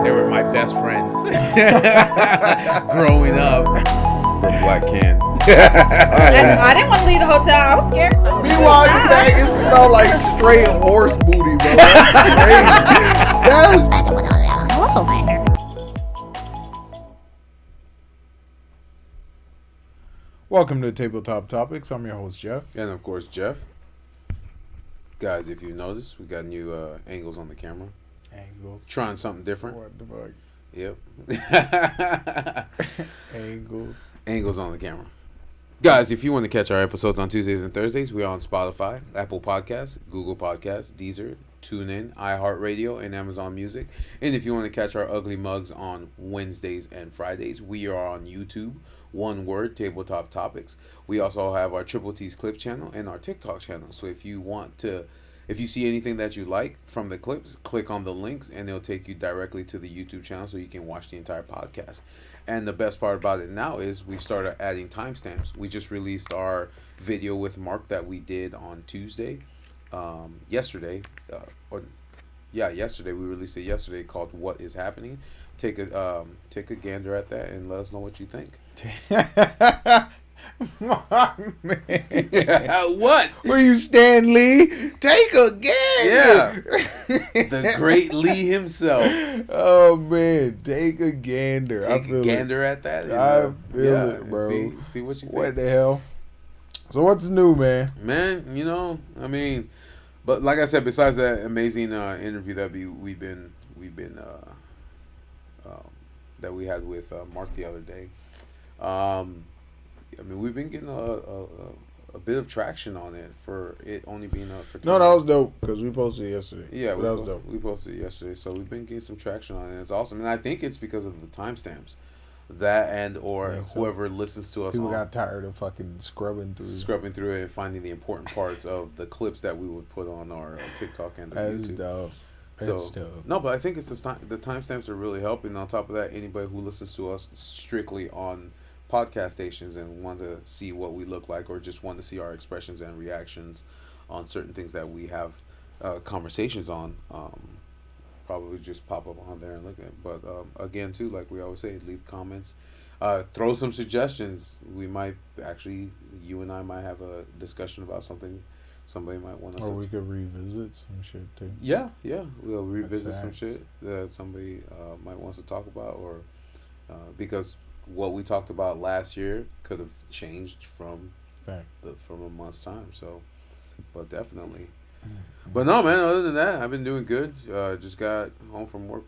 They were my best friends growing up. From Black Can. I didn't want to leave the hotel. I was scared too. Meanwhile, you bag, it smelled like straight horse booty, bro. That's crazy. Hello there. Welcome to Tabletop Topics. I'm your host, Jeff. And of course, Jeff. Guys, if you noticed, we got new angles on the camera. Angles. Trying something different. What the fuck? Yep. Angles. Angles on the camera. Guys, if you want to catch our episodes on Tuesdays and Thursdays, we are on Spotify, Apple Podcasts, Google Podcasts, Deezer, TuneIn, iHeartRadio, and Amazon Music. And if you want to catch our ugly mugs on Wednesdays and Fridays, we are on YouTube. One word, Tabletop Topics. We also have our Triple T's Clip channel and our TikTok channel. So if you see anything that you like from the clips, click on the links and it'll take you directly to the YouTube channel so you can watch the entire podcast. And the best part about it now is we started adding timestamps. We just released our video with Mark that we did on Tuesday, yesterday. Yesterday. We released it yesterday called "What Is Happening." Take a gander at that and let us know what you think. My man. Yeah, what? Were you Stan Lee? Take a gander. Yeah. The great Lee himself. Oh man, take a gander. Take a gander at that. And, I feel it, bro. See what you think. What the hell? So what's new, man? Man, but like I said, besides that amazing interview that that we had with Mark the other day, we've been getting a bit of traction on it for it only being up for 2 No, that was dope because we posted it yesterday. Yeah, that was dope. We posted it yesterday, so we've been getting some traction on it. It's awesome, and I think it's because of the timestamps, whoever listens to us. People got tired of fucking scrubbing through it and finding the important parts of the clips that we would put on our TikTok and YouTube. Dope. No, but I think it's the timestamps are really helping. On top of that, anybody who listens to us strictly on podcast stations and want to see what we look like or just want to see our expressions and reactions on certain things that we have conversations on, probably just pop up on there and look at it. But again, too, like we always say, leave comments, throw some suggestions. We might actually, you and I might have a discussion about something somebody might want us or we could revisit some shit too. Yeah, we'll revisit some shit that somebody might want us to talk about, or because what we talked about last year could have changed from a month's time. So, but definitely. Mm-hmm. But no, man. Other than that, I've been doing good. Just got home from work.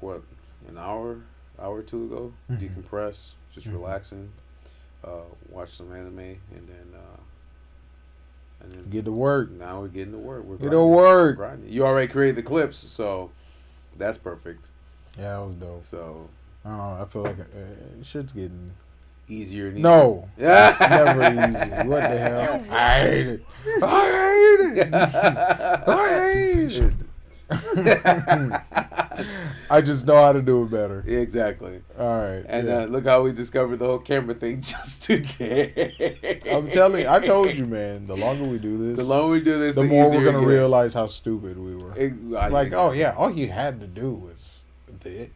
An hour or two ago. Mm-hmm. Decompress, just relaxing. Watch some anime, and then get to work. Now we're getting to work. Get to work. You already created the clips, so that's perfect. Yeah, that was dope. So. I feel like shit's getting easier and easier. No. It's never easy. What the hell? I hate it. I just know how to do it better. Exactly. All right. And look how we discovered the whole camera thing just today. I'm telling you, I told you, man, the longer we do this, the more we're going to realize how stupid we were. All you had to do was this.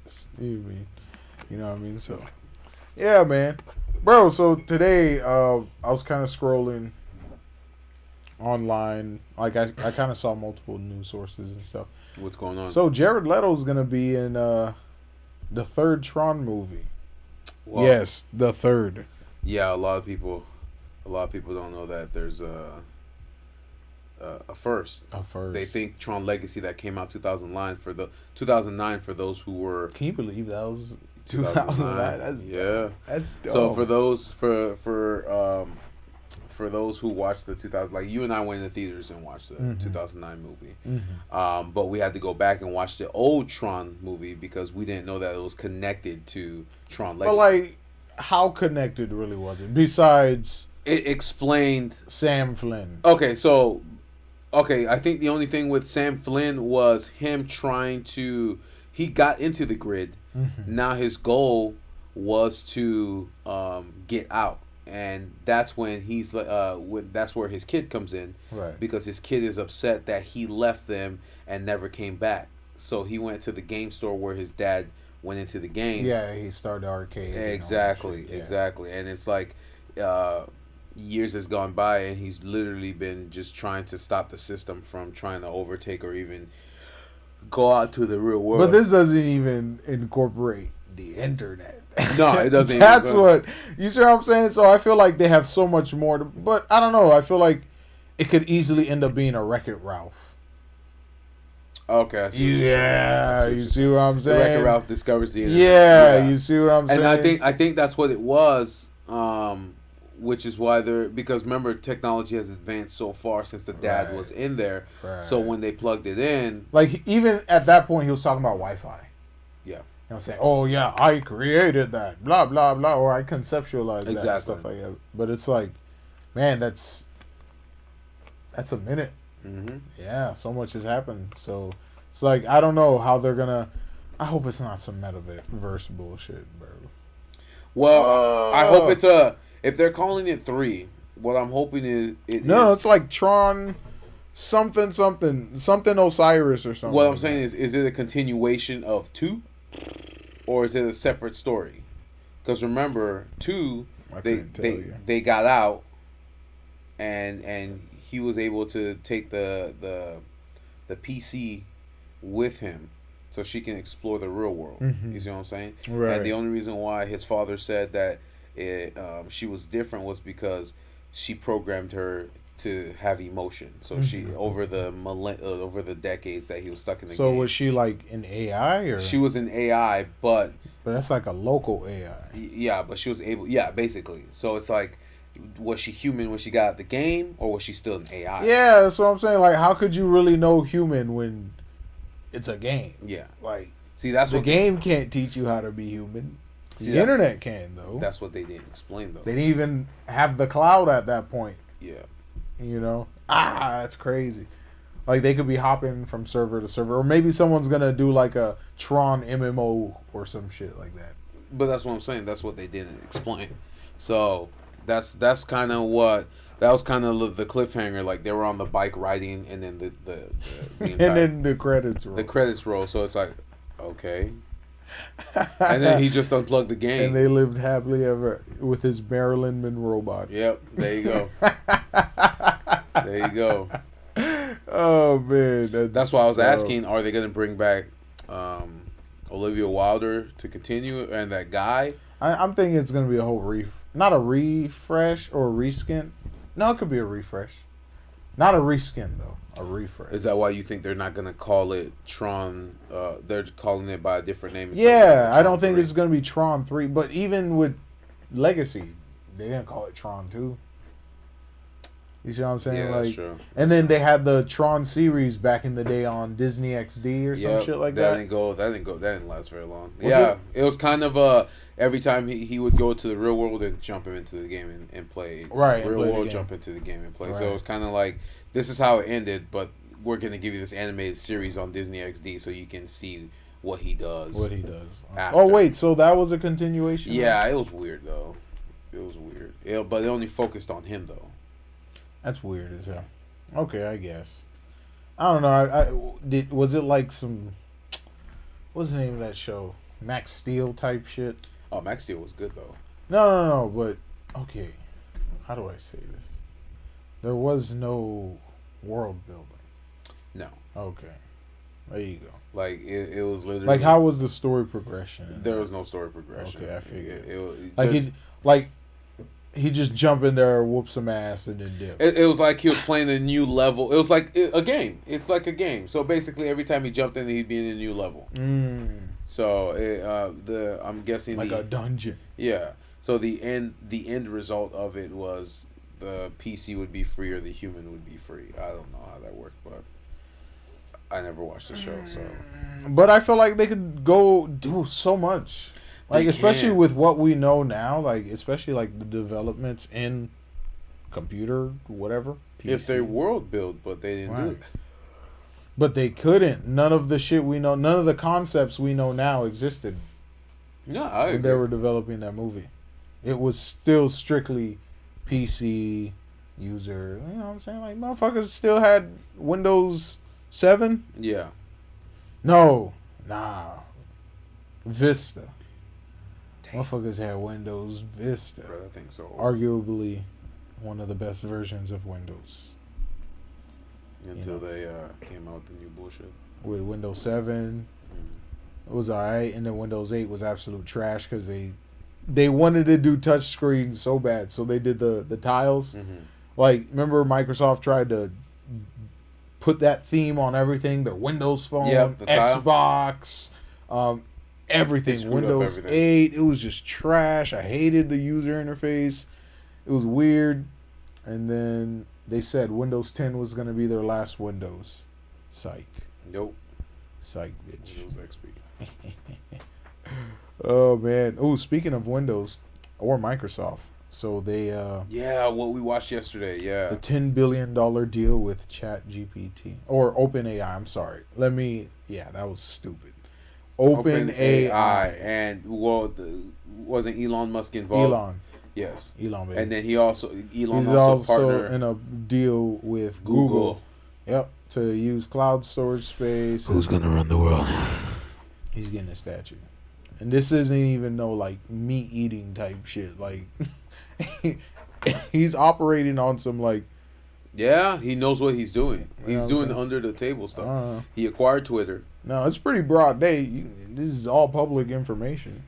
You know what I mean? So, yeah, man. Bro, so today I was kind of scrolling online. Like, I kind of saw multiple news sources and stuff. What's going on? So, Jared Leto's going to be in the third Tron movie. Well, yes, the third. Yeah, a lot of people don't know that there's a first. A first. They think Tron Legacy that came out 2009 for those who were. Can you believe that was 2009? That's yeah. That's dope. So for those who watched the 2000, like you and I went in the theaters and watched the 2009 movie, but we had to go back and watch the old Tron movie because we didn't know that it was connected to Tron Legacy. But like, how connected really was it? Besides, it explained Sam Flynn. I think the only thing with Sam Flynn was him trying to. He got into the grid. Mm-hmm. Now his goal was to get out, and that's when that's where his kid comes in, right? Because his kid is upset that he left them and never came back. So he went to the game store where his dad went into the game. Yeah, he started arcade. Exactly, and exactly. And it's like years has gone by, and he's literally been just trying to stop the system from trying to overtake or even go out to the real world. But this doesn't even incorporate the internet. No, it doesn't. That's what you see what I'm saying. So I feel like they have so much more. But I don't know. I feel like it could easily end up being a Wreck-It Ralph. Okay, I see you see what I'm saying? Wreck-It Ralph discovers the internet. Yeah, you see what I'm saying? And I think that's what it was. Which is why because remember, technology has advanced so far since the dad was in there. Right. So when they plugged it in, like even at that point, he was talking about Wi-Fi. Yeah. You know, saying, "Oh yeah, I created that," blah blah blah, or I conceptualized that, and stuff like that. But it's like, man, that's a minute. Mm-hmm. Yeah, so much has happened. So it's like I don't know how they're gonna. I hope it's not some metaverse bullshit, bro. Well, I hope it's a. If they're calling it 3, what I'm hoping is it's like Tron, something Osiris or something. What I'm saying is it a continuation of 2, or is it a separate story? Because remember, 2, they got out, and he was able to take the PC with him, so she can explore the real world. Mm-hmm. You see what I'm saying? Right. And the only reason why his father said that she was different was because she programmed her to have emotion. So she over the decades that he was stuck in the game. So was she like an AI or? She was an AI, but that's like a local AI. Yeah, but she was able. Yeah, basically. So it's like, was she human when she got the game, or was she still an AI? Yeah, that's what I'm saying. Like, how could you really know human when it's a game? Yeah. Like, see, that's the what game can't teach you how to be human. The internet can, though. That's what they didn't explain, though. They didn't even have the cloud at that point. Yeah. You know? That's crazy. Like, they could be hopping from server to server. Or maybe someone's going to do, like, a Tron MMO or some shit like that. But that's what I'm saying. That's what they didn't explain. So, that's kind of what... That was kind of the cliffhanger. Like, they were on the bike riding, and then the entire... and then the credits roll. The credits roll. So, it's like, okay... And then he just unplugged the game. And they lived happily ever with his Marilyn Monroe body. Yep, there you go. There you go. Oh man, that's why I was asking: are they going to bring back Olivia Wilder to continue and that guy? I'm thinking it's going to be a whole not a refresh or a reskin. No, it could be a refresh. Not a reskin though. A refresh. Is that why you think they're not going to call it Tron? They're calling it by a different name. Yeah, I don't think it's going to be Tron 3. But even with Legacy, they didn't call it Tron 2. You see what I'm saying? Yeah, like, that's true. And then they had the Tron series back in the day on Disney XD or some shit like that. That didn't last very long. It was kind of every time he would go to the real world and jump him into the game and play. Right. Real world, jump into the game and play. Right. So it was kind of like, this is how it ended, but we're going to give you this animated series on Disney XD so you can see what he does. After. Oh, wait, so that was a continuation? Yeah, it was weird, though. It was weird. But it only focused on him, though. That's weird as hell. Okay, I guess. I don't know. Was it like some... What's the name of that show? Max Steel type shit? Oh, Max Steel was good, though. No, but... Okay. How do I say this? There was no world building. No. Okay. There you go. Like, it was literally... Like, how was the story progression? There was no story progression. Okay, I figured. He just jump in there, whoop some ass, and then dip. It was like he was playing a new level. It was like a game. It's like a game. So basically, every time he jumped in, he'd be in a new level. So I'm guessing like a dungeon. Yeah. So the end result of it was the PC would be free or the human would be free. I don't know how that worked, but I never watched the show. So, but I feel like they could go do so much. Like, especially with what we know now, like, especially, like, the developments in computer, whatever. PC. If they world build, but they didn't do it. But they couldn't. None of the shit we know, none of the concepts we know now existed. No, I agree. When they were developing that movie. It was still strictly PC user. You know what I'm saying? Like, motherfuckers still had Windows 7? Yeah. No. Nah. Vista. Motherfuckers had Windows Vista. Bro, that thing's so old. Arguably one of the best versions of Windows. Until they came out with the new bullshit. With Windows 7, it was alright, and then Windows 8 was absolute trash because they wanted to do touch screens so bad, so they did the tiles. Like, remember Microsoft tried to put that theme on everything, their Windows Phone, Xbox, everything. Windows 8, it was just trash. I hated the user interface. It was weird. And then they said Windows 10 was going to be their last Windows. Psych. Nope. Psych, bitch. Windows XP. Oh, man. Oh, speaking of Windows or Microsoft. So they... yeah, what we watched yesterday, yeah. The $10 billion deal with ChatGPT. Or OpenAI, I'm sorry. Yeah, that was stupid. OpenAI. And, well, wasn't Elon Musk involved? Elon. Yes. Elon, baby. And then Elon He's also partnered in a deal with Google. Yep. To use cloud storage space. Who's going to run the world? He's getting a statue. And this isn't even no, like, meat-eating type shit. Like, he's operating on some, like... Yeah, he knows what he's doing. He's doing under-the-table stuff. He acquired Twitter. No, it's pretty broad day. This is all public information.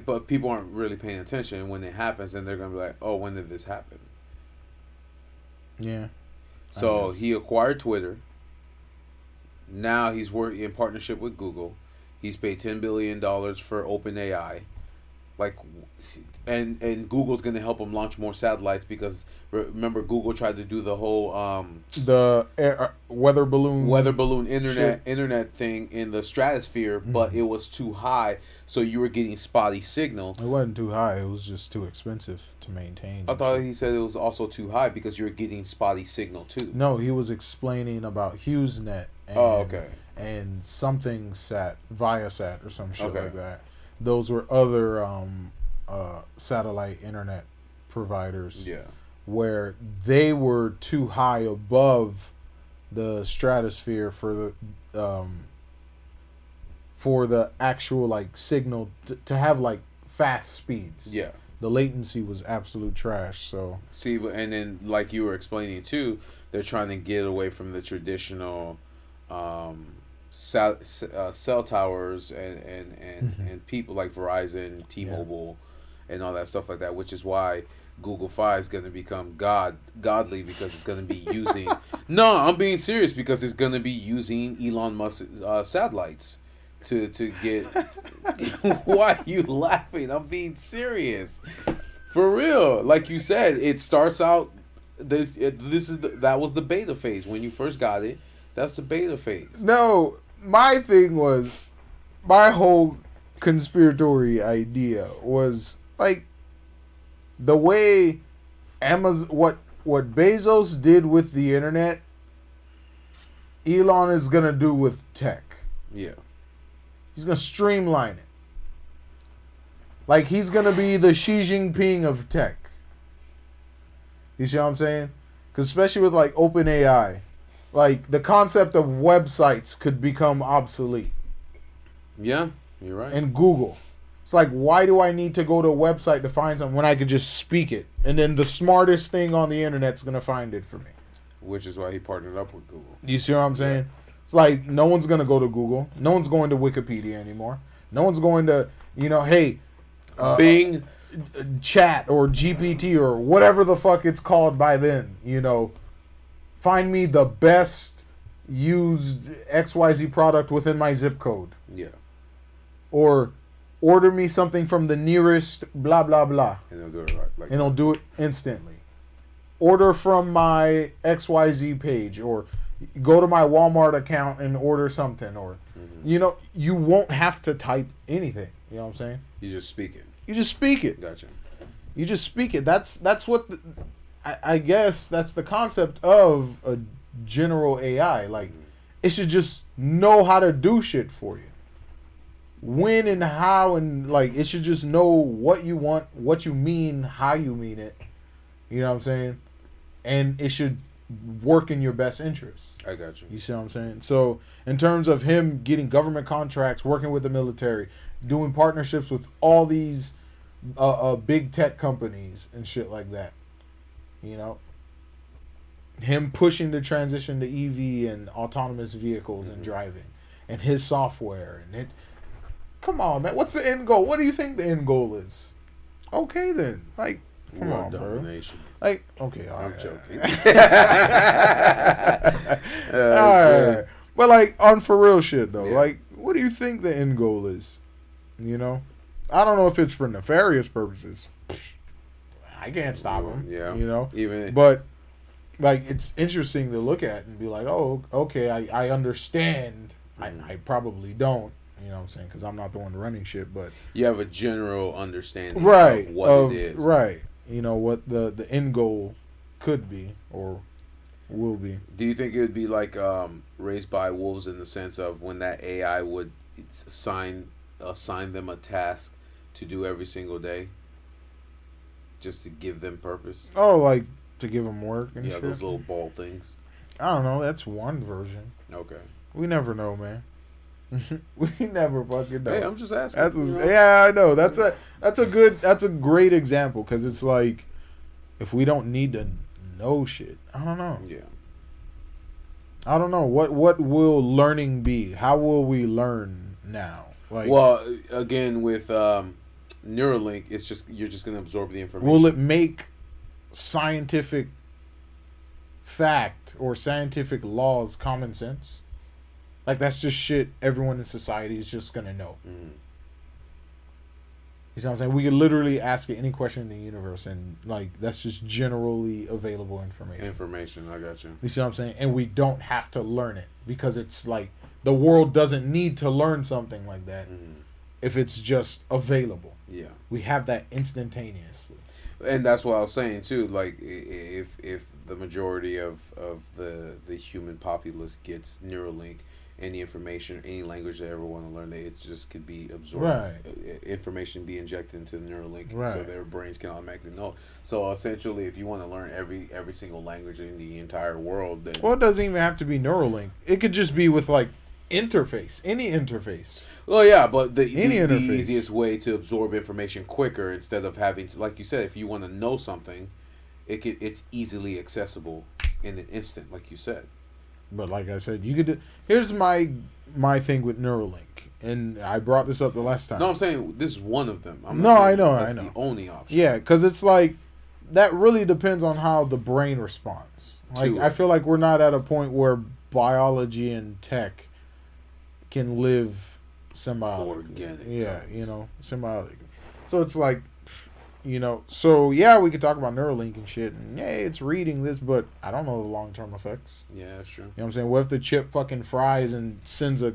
But people aren't really paying attention. And when it happens, then they're going to be like, oh, when did this happen? Yeah. So he acquired Twitter. Now he's working in partnership with Google. He's paid $10 billion for OpenAI. Like, and Google's going to help him launch more satellites because remember Google tried to do the whole weather balloon internet thing in the stratosphere, but it was too high, so you were getting spotty signal. It wasn't too high; it was just too expensive to maintain. I thought he said it was also too high because you were getting spotty signal too. No, he was explaining about HughesNet. And something sat Viasat or some shit like that. Those were other satellite internet providers. Yeah. Where they were too high above the stratosphere for the actual like signal to have like fast speeds. Yeah. The latency was absolute trash. So see, and then like you were explaining too, they're trying to get away from the traditional cell towers and people like Verizon, T-Mobile, and all that stuff like that, which is why Google Fi is going to become godly because it's going to be using. No, I'm being serious because it's going to be using Elon Musk's satellites to get. Why are you laughing? I'm being serious, for real. Like you said, it starts out. That was the beta phase when you first got it. That's the beta phase. No, my thing was, my whole conspiratory idea was like the way Amazon, what Bezos did with the internet, Elon is gonna do with tech. Yeah, he's gonna streamline it. Like he's gonna be the Xi Jinping of tech. You see what I'm saying? Because especially with like OpenAI. Like, the concept of websites could become obsolete. Yeah, you're right. And Google. It's like, why do I need to go to a website to find something when I could just speak it? And then the smartest thing on the internet's going to find it for me. Which is why he partnered up with Google. You see what I'm saying? Yeah. It's like, no one's going to go to Google. No one's going to Wikipedia anymore. No one's going to, hey... Bing. Chat or GPT or whatever the fuck it's called by then, Find me the best used XYZ product within my zip code. Yeah. Or order me something from the nearest blah, blah, blah. And they'll do it right. And they'll do it instantly. Order from my XYZ page. Or go to my Walmart account and order something. Or, you won't have to type anything. You know what I'm saying? You just speak it. You just speak it. Gotcha. You just speak it. That's what... I guess that's the concept of a general AI. Like, it should just know how to do shit for you. When and how, and like, it should just know what you want, what you mean, how you mean it. You know what I'm saying? And it should work in your best interests. I got you. You see what I'm saying? So in terms of him getting government contracts, working with the military, doing partnerships with all these big tech companies and shit like that, you know, him pushing the transition to EV and autonomous vehicles and driving, and his software and it. Come on, man. What's the end goal? What do you think the end goal is? Okay, then. Like, come on, domination. Bro. Like, okay, all right. I'm joking. All right. But, like, on for real shit, though. Yeah. Like, what do you think the end goal is? You know? I don't know if it's for nefarious purposes. I can't stop him. Yeah. You know? Even. But, like, it's interesting to look at and be like, oh, okay, I understand. I probably don't. You know what I'm saying? Because I'm not the one running shit, but... You have a general understanding of what it is. Right. You know, what the end goal could be or will be. Do you think it would be like Raised by Wolves in the sense of when that AI would assign them a task to do every single day? Just to give them purpose? Oh, like to give them work and shit? Yeah, those little ball things. I don't know. That's one version. Okay. We never know, man. We never fucking know. Hey, I'm just asking. Yeah, I know. That's a great example because it's like if we don't need to know shit, I don't know. Yeah. I don't know what will learning be. How will we learn now? Like, well, again with Neuralink, it's just you're just gonna absorb the information. Will it make scientific fact or scientific laws common sense? Like, that's just shit everyone in society is just going to know. Mm-hmm. You see what I'm saying? We could literally ask it any question in the universe, and, like, that's just generally available information. I got you. You see what I'm saying? And we don't have to learn it, because it's like, the world doesn't need to learn something like that if it's just available. Yeah. We have that instantaneously. And that's what I was saying, too. Like, if the majority of the human populace gets Neuralink, any information, any language they ever want to learn, it just could be absorbed. Right. Information be injected into the Neuralink, right, so their brains can automatically know. So essentially, if you want to learn every single language in the entire world, then it doesn't even have to be Neuralink. It could just be with like interface, any interface. Well, yeah, but the easiest way to absorb information quicker, instead of having to, like you said, if you want to know something, it's easily accessible in an instant, like you said. But like I said, you could. Here's my thing with Neuralink, and I brought this up the last time. No, I'm saying this is one of them. I know. That's the only option. Yeah, because it's like that really depends on how the brain responds. Like, I feel like we're not at a point where biology and tech can live symbiotically. Organic. Yeah, you know, symbiotic. So it's like, you know, so yeah, we could talk about Neuralink and shit, and yeah, it's reading this, but I don't know the long-term effects. Yeah, that's true. You know what I'm saying? What if the chip fucking fries and sends the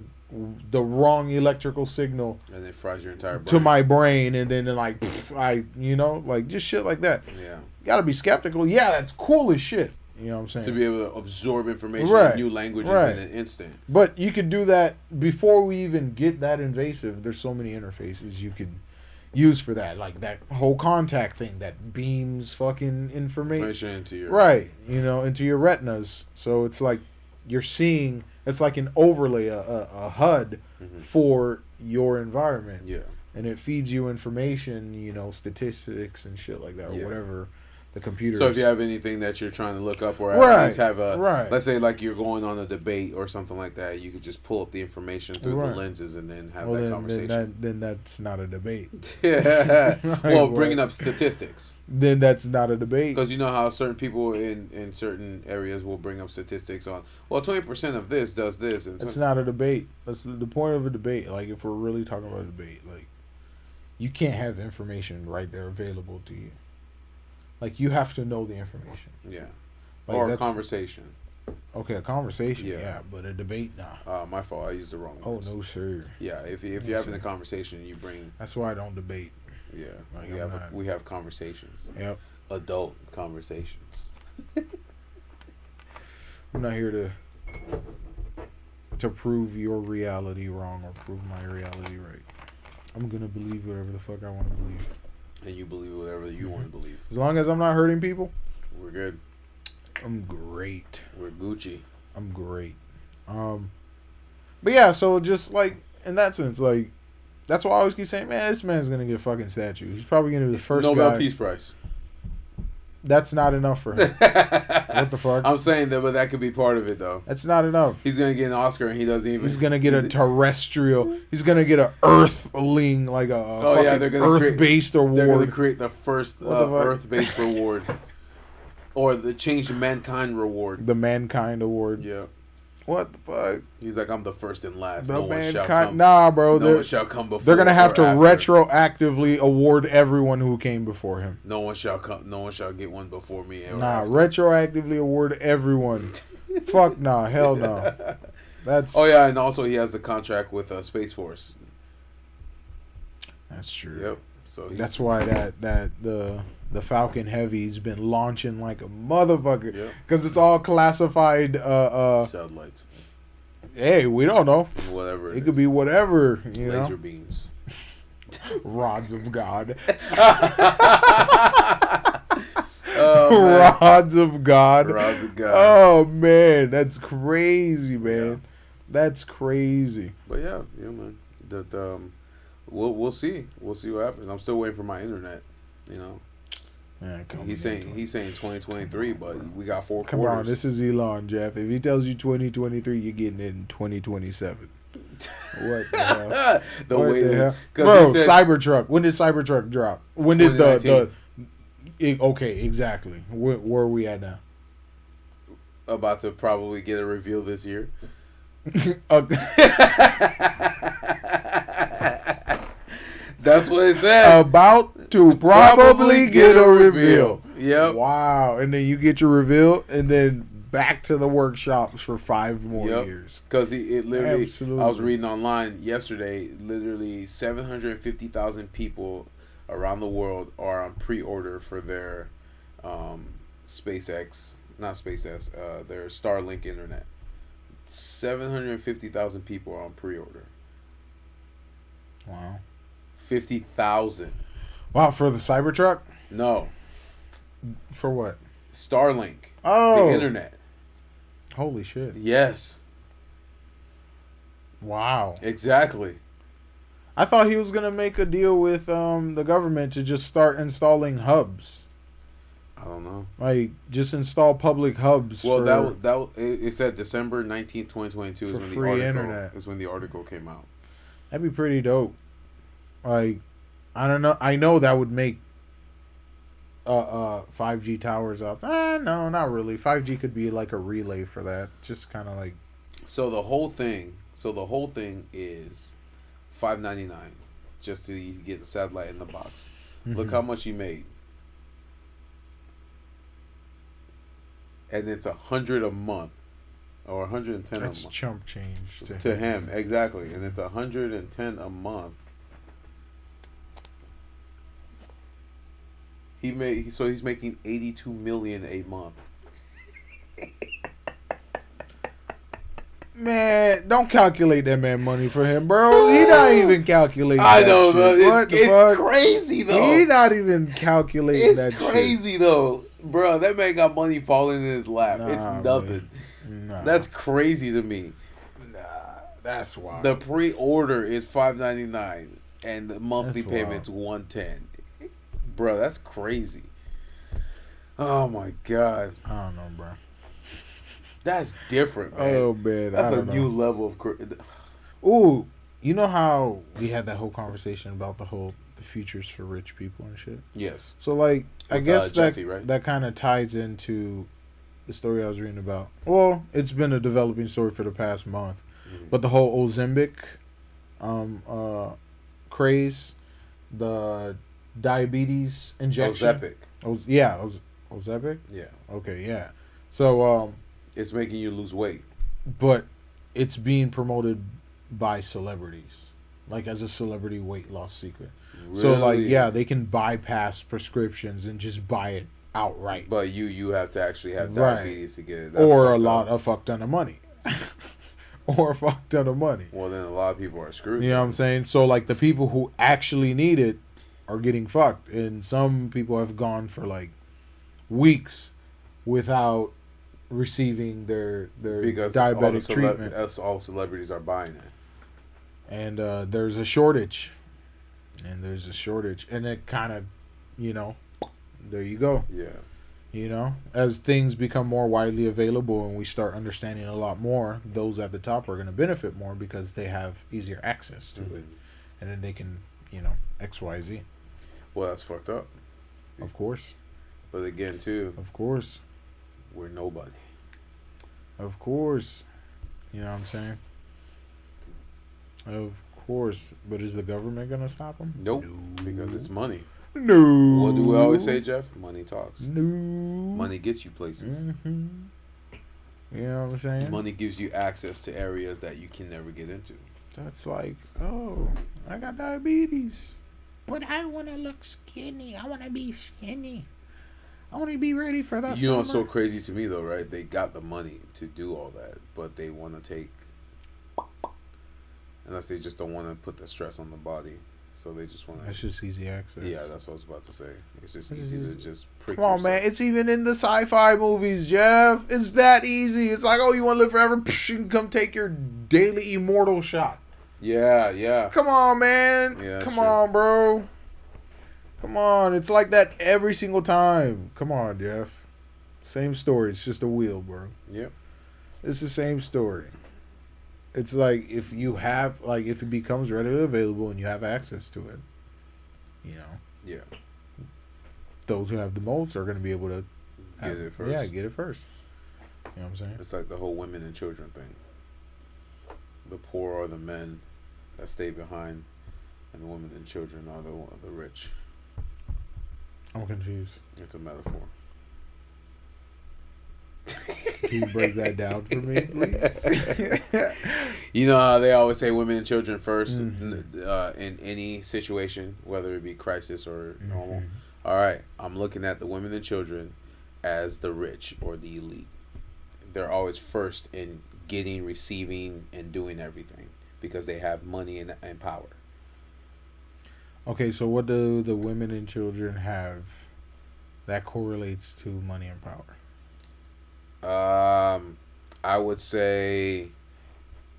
wrong electrical signal and it fries your entire brain to my brain, and then like like just shit like that. Yeah, you gotta be skeptical. Yeah, that's cool as shit. You know what I'm saying? To be able to absorb information in new languages in an instant. But you could do that before we even get that invasive. There's so many interfaces you could use for that, like that whole contact thing that beams fucking information into your into your retinas. So it's like you're seeing, it's like an overlay, a HUD for your environment. Yeah, and it feeds you information, statistics and shit like that, or whatever the computer. So if you have anything that you're trying to look up, or at least have let's say like you're going on a debate or something like that, you could just pull up the information through the lenses and then have that conversation. Then that's not a debate. Yeah. Well, bringing up statistics. Then that's not a debate. Because you know how certain people in certain areas will bring up statistics on, 20% of this does this. And it's not a debate. That's the point of a debate. Like, if we're really talking about a debate, like, you can't have information right there available to you. Like, you have to know the information. Yeah. Like, or a conversation. Okay, a conversation, yeah, but a debate, nah. My fault. I used the wrong words. Oh, no, sir. Yeah, if you're having a conversation, you bring... That's why I don't debate. Yeah, like we have conversations. Yep. Adult conversations. I'm not here to prove your reality wrong or prove my reality right. I'm going to believe whatever the fuck I want to believe. And you believe whatever you want to believe. As long as I'm not hurting people, we're good. I'm great. We're Gucci. I'm great. But yeah, so just like in that sense, like that's why I always keep saying, man, this man's gonna get a fucking statue. He's probably gonna be the first Nobel guy. Peace Prize. That's not enough for him. What the fuck? I'm saying that, but that could be part of it though. That's not enough. He's gonna get an Oscar and he doesn't even. He's gonna get a terrestrial. He's gonna get a Earthling, like a they're gonna Earth-based award. They're gonna create the first Earth-based reward, or the Change Mankind reward. The Mankind Award. Yeah. What the fuck? He's like, I'm the first and last. The no one shall Mankind. come. Nah, bro. No one shall come before. They're gonna have to after. retroactively award everyone who came before him. No one shall come. No one shall get one before me. Nah, retroactively award everyone. Fuck nah, hell no. That's. Oh yeah, and also he has the contract with Space Force. That's true. Yep. So that's why the Falcon Heavy's been launching like a motherfucker. Yep. Because it's all classified. Satellites. Hey, we don't know. Whatever. It could be whatever. Laser beams. Rods of God. Oh, Rods of God. Rods of God. Oh man, that's crazy, man. Yeah. That's crazy. But yeah, man. We'll see. We'll see what happens. I'm still waiting for my internet. You know. Yeah, he's saying 2023, but we got 4 Come quarters. on, this is Elon, Jeff. If he tells you 2023, you're getting it in 2027. What the hell? The hell? Bro, Cybertruck. When did Cybertruck drop? When did okay, exactly. Where are we at now? About to probably get a reveal this year. That's what it said. About to probably get a reveal. Yep. Wow. And then you get your reveal, and then back to the workshops for 5 more years. Because it literally, Absolutely. I was reading online yesterday, literally 750,000 people around the world are on pre-order for their their Starlink internet. 750,000 people are on pre-order. Wow. 50,000. Wow, for the Cybertruck? No. For what? Starlink. Oh. The internet. Holy shit. Yes. Wow. Exactly. I thought he was going to make a deal with the government to just start installing hubs. I don't know. Like, just install public hubs. Well, it said December 19th, 2022 is when free internet. Is when the article came out. That'd be pretty dope. Like, I don't know. I know that would make 5G towers up. No, not really. 5G could be like a relay for that. Just kind of like. So the whole thing is $5.99 just to get the satellite in the box. Mm-hmm. Look how much he made. And it's $100 a month, or $110 a month. That's chump change to him, exactly, and it's $110 a month. He's making $82 million a month. Man, don't calculate that man money for him, bro. He not even calculating. I know, but it's crazy though. He not even calculating that. It's crazy though, bro. That man got money falling in his lap. Nah, it's nothing. Nah. That's crazy to me. Nah, that's wild. The pre-order is $5.99 and the monthly That's payment's $110. Bro, that's crazy. Oh my god. I don't know, bro. That's different, man. Oh man, that's a new level of. Ooh, you know how we had that whole conversation about the futures for rich people and shit. Yes. So like, I guess Jeffy, right? that kind of ties into the story I was reading about. Well, it's been a developing story for the past month, but the whole Ozempic, craze, the diabetes injection. Ozempic. Ozempic. Yeah. Okay. Yeah. So it's making you lose weight, but it's being promoted by celebrities, like as a celebrity weight loss secret. Really? So like, yeah, they can bypass prescriptions and just buy it outright. But you have to actually have diabetes to get it. That's or a fuck ton of money. Or a fuck ton of money. Well, then a lot of people are screwed. You know what I'm saying? So like the people who actually need it are getting fucked, and some people have gone for like weeks without receiving their because diabetic treatment. All celebrities are buying it. And there's a shortage. And it kind of, there you go. Yeah. As things become more widely available and we start understanding a lot more, those at the top are going to benefit more because they have easier access to it. And then they can, XYZ. Well, that's fucked up. Of course. But again, too. Of course. We're nobody. Of course. You know what I'm saying? Of course. But is the government going to stop them? Nope. No. Because it's money. No. What do we always say, Jeff? Money talks. No. Money gets you places. Mm-hmm. You know what I'm saying? Money gives you access to areas that you can never get into. That's like, oh, I got diabetes. But I want to look skinny. I want to be skinny. I want to be ready for that. You know what's so crazy to me, though, right? They got the money to do all that, but they want to take... Unless they just don't want to put the stress on the body. So they just want to... That's just easy access. Yeah, that's what I was about to say. It's just easy to just prick Come on, yourself. man. It's even in the sci-fi movies, Jeff. It's that easy. It's like, oh, you want to live forever? Psh, you can come take your daily immortal shot. Yeah, yeah. Come on, man. Yeah, come on, bro. Come on. It's like that every single time. Come on, Jeff. Same story. It's just a wheel, bro. Yep. It's the same story. It's like if it becomes readily available and you have access to it, Yeah. Those who have the most are going to be able to get it first. Yeah, get it first. You know what I'm saying? It's like the whole women and children thing. The poor are the men that stay behind, and the women and children are the rich. I'm confused. It's a metaphor. Can you break that down for me, please? You know how they always say women and children first in any situation, whether it be crisis or normal. All right, I'm looking at the women and children as the rich or the elite. They're always first in getting, receiving, and doing everything because they have money and power. Okay, so what do the women and children have that correlates to money and power? I would say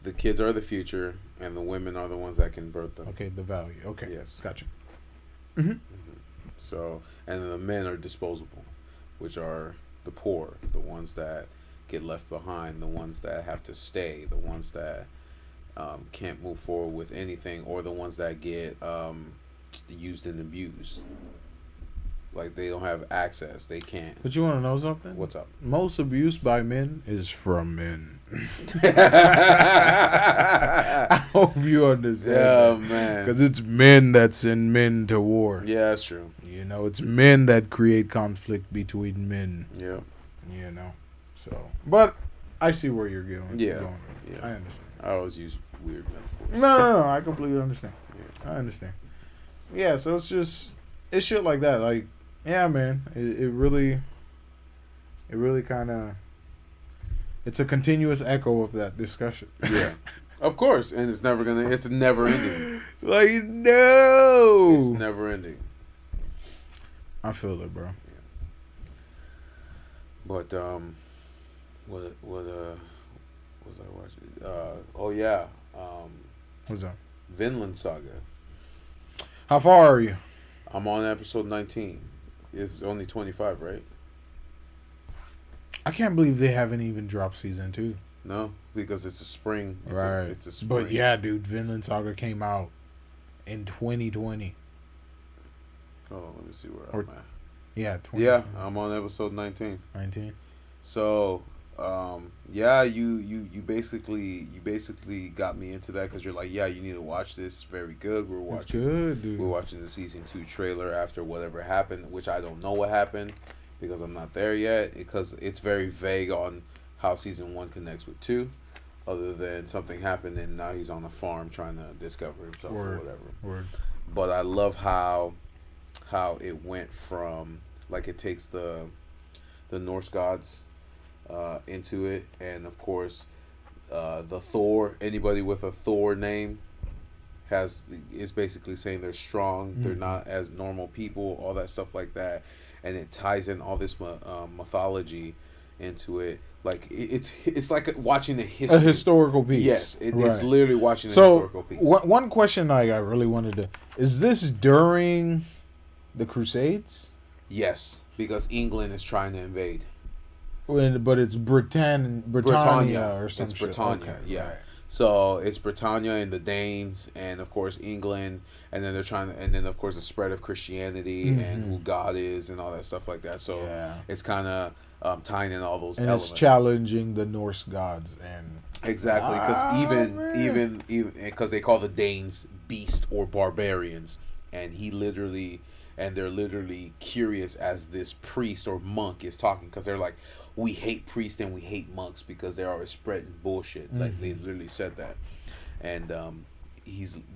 the kids are the future, and the women are the ones that can birth them. Okay, the value. Okay, yes, gotcha. So, and then the men are disposable, which are the poor, the ones that get left behind, the ones that have to stay, the ones that can't move forward with anything, or the ones that get used and abused. Like they don't have access, they can't. But you want to know something? What's up? Most abuse by men is from men. I hope you understand. Yeah, man. Because it's men that send men to war. Yeah, that's true. It's men that create conflict between men. Yeah. So, but I see where you're going. Yeah. Yeah. I understand. I always use weird metaphors. No. I completely understand. Yeah. I understand. Yeah, so it's shit like that. Like, yeah, man. It really kind of... It's a continuous echo of that discussion. Yeah. Of course. And it's never ending. Like, no! It's never ending. I feel it, bro. Yeah. But, what was I watching? What's up? Vinland Saga. How far are you? I'm on episode 19. It's only 25, right? I can't believe they haven't even dropped season 2. No, because it's a spring. It's a spring. But yeah, dude, Vinland Saga came out in 2020. Oh, let me see where I'm at. Yeah, 2020. Yeah, I'm on episode 19. 19. So, yeah, you basically got me into that because you're like, yeah, you need to watch this. It's very good. It's good, dude. We're watching the season 2 trailer after whatever happened, which I don't know what happened because I'm not there yet. Because it's very vague on how season 1 connects with 2, other than something happened and now he's on a farm trying to discover himself or whatever. Word. But I love how it went from, like, it takes the Norse gods into it, and of course the Thor, anybody with a Thor name is basically saying they're strong, they're not as normal people, all that stuff like that, and it ties in all this mythology into it. Like it's like watching a historical piece. Yes, it's literally watching a historical piece. One question I really wanted to is this during the Crusades? Yes, because England is trying to invade. But it's Britannia or something. It's Britannia, okay, yeah. Right. So it's Britannia and the Danes, and of course England, and then and then of course the spread of Christianity and who God is and all that stuff like that. So it's kind of tying in all those elements. It's challenging the Norse gods and exactly because even because they call the Danes beast or barbarians, and they're literally curious as this priest or monk is talking because they're like, we hate priests and we hate monks because they're always spreading bullshit. Like they literally said that, and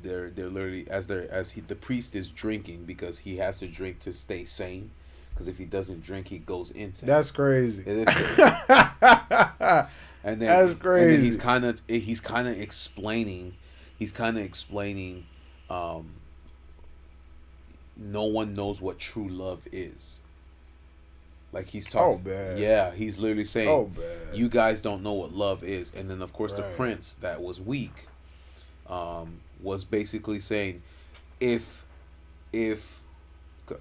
they're literally the priest is drinking because he has to drink to stay sane. Because if he doesn't drink, he goes insane. That's crazy. It is crazy. That's crazy. And then he's kind of explaining. No one knows what true love is. Like he's talking. Oh, bad. Yeah, he's literally saying, oh, bad. You guys don't know what love is. And then of course the prince that was weak, was basically saying, if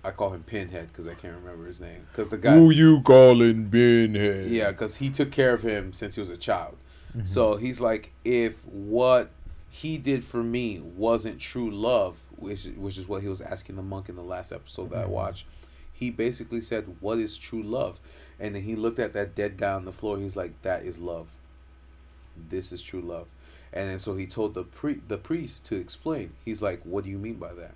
I call him Pinhead because I can't remember his name. Because the guy. Who you calling Pinhead? Yeah, because he took care of him since he was a child. So he's like, if what he did for me wasn't true love, which is what he was asking the monk in the last episode that I watched, he basically said, what is true love? And then he looked at that dead guy on the floor. He's like, that is love. This is true love. And then so he told the priest to explain. He's like, what do you mean by that?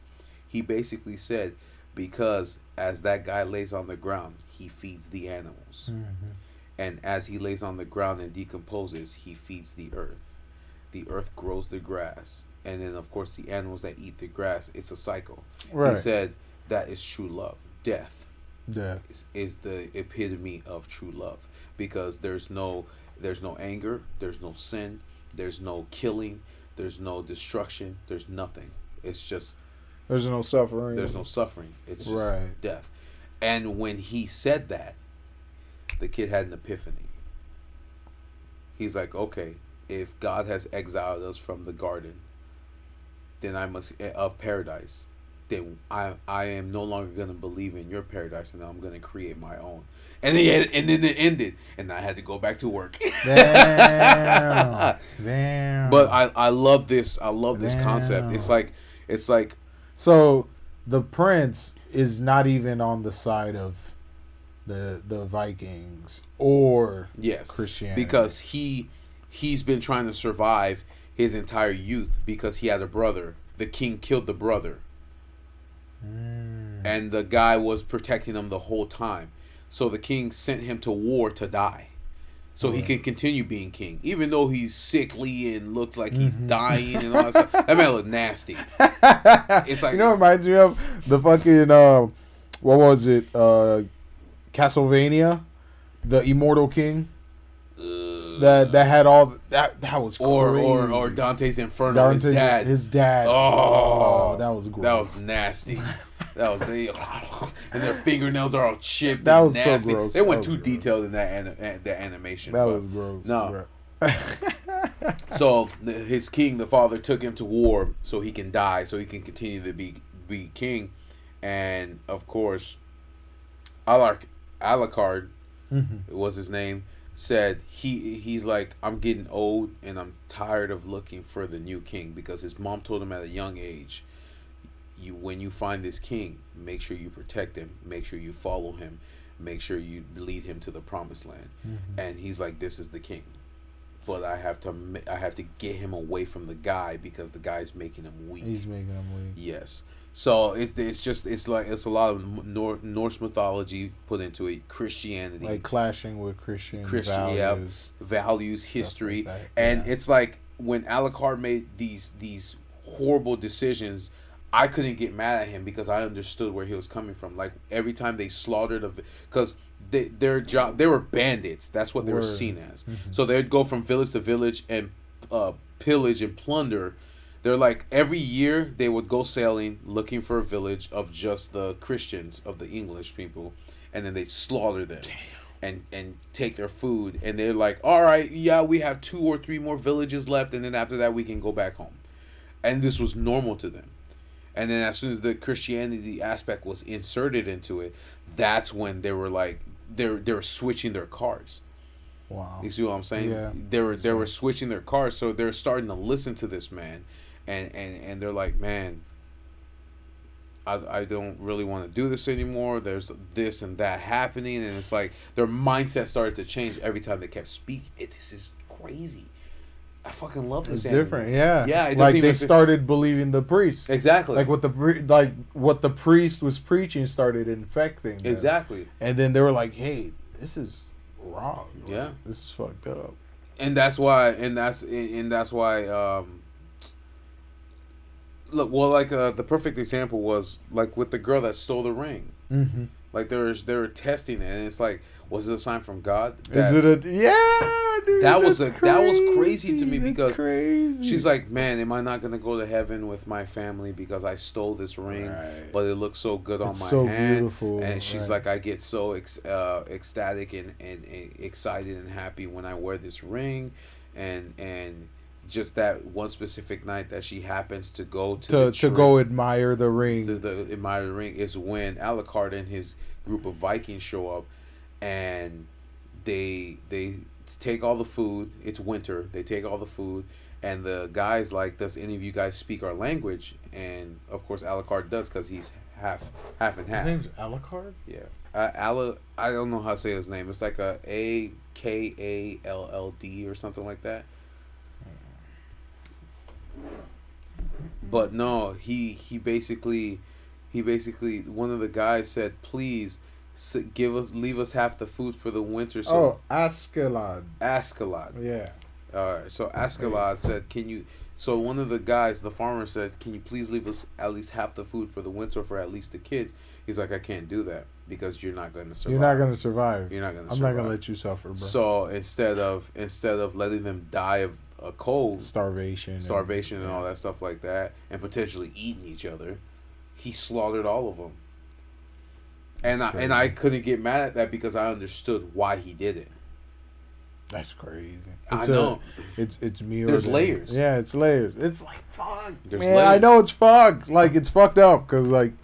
He basically said, because as that guy lays on the ground, he feeds the animals. And as he lays on the ground and decomposes, he feeds the earth. The earth grows the grass. And then, of course, the animals that eat the grass, it's a cycle. He said that is true love. Death is the epitome of true love. Because there's no anger, there's no sin, there's no killing, there's no destruction, there's nothing. It's just... There's no suffering. There's no suffering. It's just death. And when he said that, the kid had an epiphany. He's like, okay, if God has exiled us from the garden, then of paradise, then I am no longer going to believe in your paradise, and I'm going to create my own. And then it ended, and I had to go back to work. Damn. But I love this. I love this concept. It's like. So the prince is not even on the side of the Vikings or Christianity, because he's been trying to survive his entire youth because he had a brother. The king killed the brother, and the guy was protecting him the whole time. So the king sent him to war to die, so he can continue being king, even though he's sickly and looks like he's dying and all that stuff. That man look nasty. It's like, you know, it reminds me of the fucking what was it? Castlevania, the Immortal King. That had all that was crazy. Or Dante's Inferno. His dad. Oh, that was gross. That was nasty. That was and their fingernails are all chipped. That was nasty. so gross. They went too detailed in that animation. That was gross. No. So his king, the father, took him to war so he can die, so he can continue to be king, and of course, Alucard was his name. Said he's like, I'm getting old and I'm tired of looking for the new king, because his mom told him at a young age, when you find this king, make sure you protect him, make sure you follow him, make sure you lead him to the promised land. And he's like, this is the king, but I have to get him away from the guy because the guy's making him weak. He's making him weak. Yes. So it's a lot of Norse mythology put into it, Christianity, like clashing with Christian values, values, history, like and it's like when Alucard made these horrible decisions, I couldn't get mad at him because I understood where he was coming from. Like every time they slaughtered because they were bandits. That's what they were seen as. So they'd go from village to village and pillage and plunder. They're like, every year they would go sailing looking for a village of just the Christians, of the English people, and then they'd slaughter them. and take their food, and they're like, all right, yeah, we have 2 or 3 more villages left, and then after that we can go back home. And this was normal to them. And then as soon as the Christianity aspect was inserted into it, that's when they were like, they were switching their cars. Wow. You see what I'm saying? Yeah. They were switching their cars, so they're starting to listen to this man, and they're like, man, I don't really want to do this anymore. There's this and that happening, and it's like their mindset started to change every time they kept speaking. This is crazy. I fucking love this. It's different, yeah. Yeah, like they started believing the priest. Exactly. Like what the priest was preaching started infecting them. Exactly. And then they were like, "Hey, this is wrong. Yeah, this is fucked up." And that's why. Look, well, like the perfect example was like with the girl that stole the ring. Mm-hmm. Like they were testing it, and it's like, was it a sign from God? Is it a dude, that was crazy to me because crazy. She's like, man, am I not gonna go to heaven with my family because I stole this ring? Right. But it looks so good on my hand. Beautiful. And she's like, I get so ecstatic and excited and happy when I wear this ring, and just that one specific night that she happens to go to go admire the ring. To admire the ring is when Alucard and his group of Vikings show up, and they take all the food. It's winter. They take all the food, and the guy's like, "Does any of you guys speak our language?" And of course, Alucard does because he's half and half. His name's Alucard? Yeah, I don't know how to say his name. It's like a Akalld or something like that. But no, he basically one of the guys said, please leave us half the food for the winter. So Askeladd. Yeah. Alright, so Askeladd said, can you, so one of the guys, the farmer said, can you please leave us at least half the food for the winter for at least the kids? He's like, I can't do that because you're not going to survive. You're not going to survive. I'm not going to let you suffer, bro. So instead of letting them die of a cold, starvation and all that stuff like that, and potentially eating each other, he slaughtered all of them. And I couldn't get mad at that because I understood why he did it. That's crazy. I know. It's me. There's layers. Yeah, it's layers. It's like fuck. There's man, layers. I know it's fucked. Like it's fucked up because like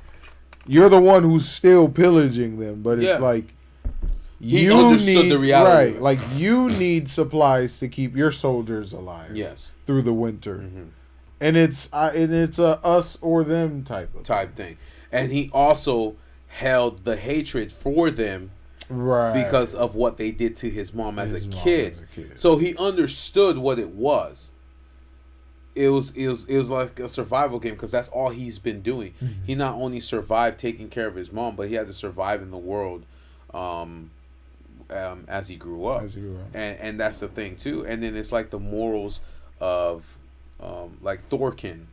you're the one who's still pillaging them, but it's like. He understood the reality. Right, like you need supplies to keep your soldiers alive. Yes. Through the winter, and it's a us or them type thing. And he also held the hatred for them, right, because of what they did to his mom as a kid. So he understood what it was. It was like a survival game because that's all he's been doing. Mm-hmm. He not only survived taking care of his mom, but he had to survive in the world. As he grew up. And that's the thing too. And then it's like the morals of like Thorkin.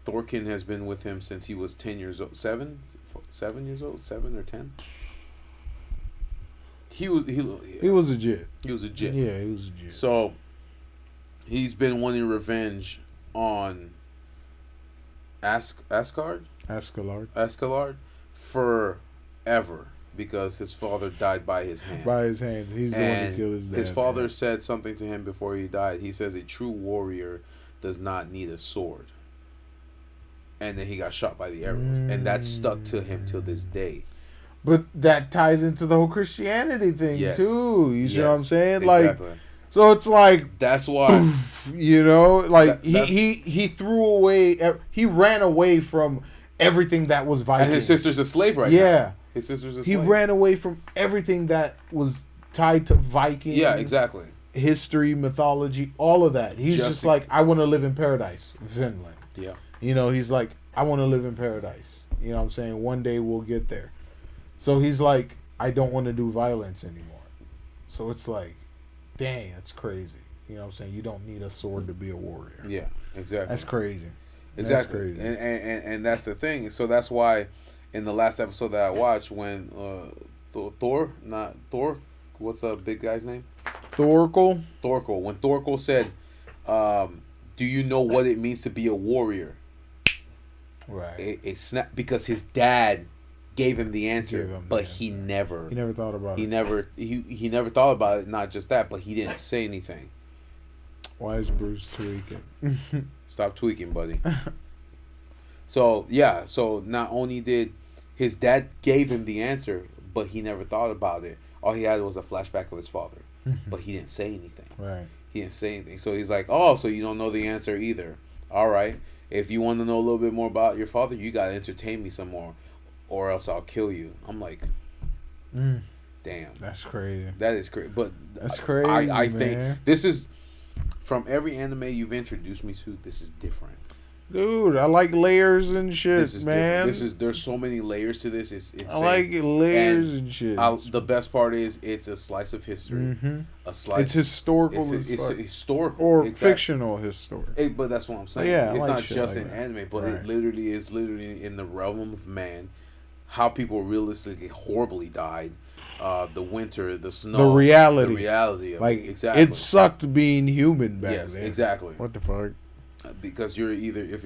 Thorkin has been with him since he was 10 years old. 7 years old? 7 or 10? He was legit. He was legit. Yeah, he was legit. So he's been wanting revenge on Askeladd forever. Because his father died by his hands. He's the one who killed his dad. His father said something to him before he died. He says a true warrior does not need a sword. And then he got shot by the arrows. And that stuck to him till this day. But that ties into the whole Christianity thing too. You see what I'm saying? Exactly. Like, so it's like that's why you know, like he threw away. He ran away from everything that was Viking. And his sister's a slave right now. Yeah. His sister's a slave. He ran away from everything that was tied to Viking. Yeah, exactly. History, mythology, all of that. He's just like, I want to live in paradise, Vinland. Yeah. You know, he's like, I want to live in paradise. You know what I'm saying? One day we'll get there. So he's like, I don't want to do violence anymore. So it's like, dang, that's crazy. You know what I'm saying? You don't need a sword to be a warrior. Yeah, exactly. That's crazy. Exactly. That's crazy. And that's the thing. So that's why in the last episode that I watched, when Thor, what's the big guy's name? Thorkel. When Thorkel said, do you know what it means to be a warrior? Right. It snapped because his dad gave him the answer, but he never thought about it. He never thought about it. Not just that, but he didn't say anything. Why is Bruce tweaking? Stop tweaking, buddy. So yeah, so not only did his dad gave him the answer, but he never thought about it. All he had was a flashback of his father, but he didn't say anything. Right. He didn't say anything. So he's like, "Oh, so you don't know the answer either? All right. If you want to know a little bit more about your father, you gotta entertain me some more, or else I'll kill you." I'm like, damn. That's crazy. That is crazy. But that's crazy. I think this is from every anime you've introduced me to. This is different. Dude, I like layers and shit, this is man. There's so many layers to this. It's insane. I like layers and shit. The best part is it's a slice of history. A slice. It's historical. It's historical or fictional history. But that's what I'm saying. Yeah, it's like not just an anime, but it literally is in the realm of man. How people realistically horribly died. The winter, the snow, the reality of like it. Exactly. It sucked being human back then. Yes, exactly. What the fuck? Because you're either if